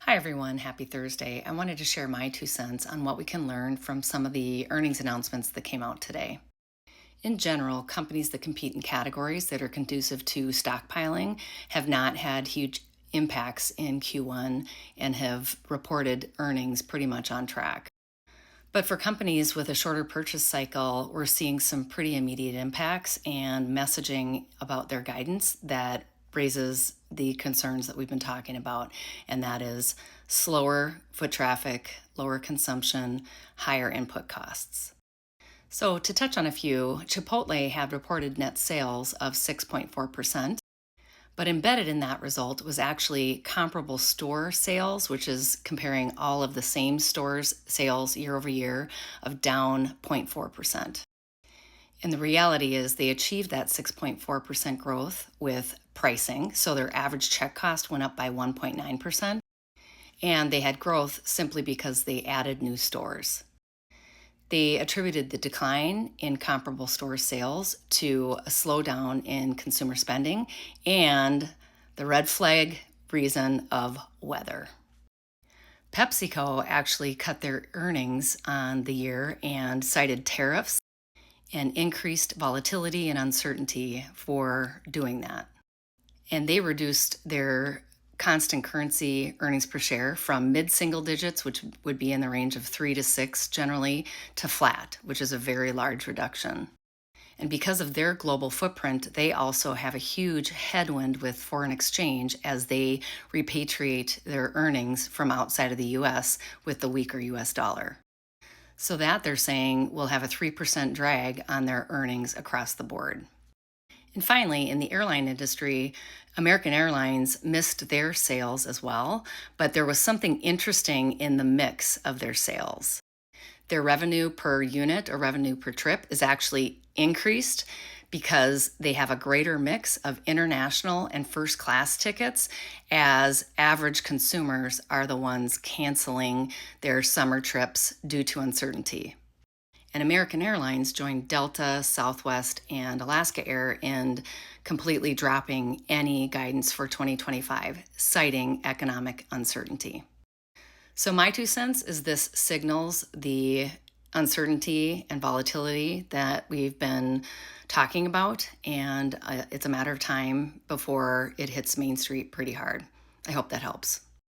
Hi, everyone. Happy Thursday. I wanted to share my 2 cents on what we can learn from some of the earnings announcements that came out today. In general, companies that compete in categories that are conducive to stockpiling have not had huge impacts in Q1 and have reported earnings pretty much on track. But for companies with a shorter purchase cycle, we're seeing some pretty immediate impacts and messaging about their guidance that raises the concerns that we've been talking about, and that is slower foot traffic, lower consumption, higher input costs. So, to touch on a few, Chipotle had reported net sales of 6.4%. But embedded in that result was actually comparable store sales, which is comparing all of the same stores' sales year over year, of down 0.4%. And the reality is they achieved that 6.4% growth with pricing. So their average check cost went up by 1.9%. And they had growth simply because they added new stores. They attributed the decline in comparable store sales to a slowdown in consumer spending and the red flag reason of weather. PepsiCo actually cut their earnings on the year and cited tariffs and increased volatility and uncertainty for doing that. And they reduced their constant currency earnings per share from mid-single digits, which would be in the range of 3 to 6 generally, to flat, which is a very large reduction. And because of their global footprint, they also have a huge headwind with foreign exchange as they repatriate their earnings from outside of the US with the weaker US dollar. So that they're saying will have a 3% drag on their earnings across the board. And finally, in the airline industry, American Airlines missed their sales as well, but there was something interesting in the mix of their sales. Their revenue per unit or revenue per trip is actually increased because they have a greater mix of international and first class tickets, as average consumers are the ones canceling their summer trips due to uncertainty. And American Airlines joined Delta, Southwest, and Alaska Air in completely dropping any guidance for 2025, citing economic uncertainty. So, my 2 cents is this signals the uncertainty and volatility that we've been talking about, and it's a matter of time before it hits Main Street pretty hard. I hope that helps.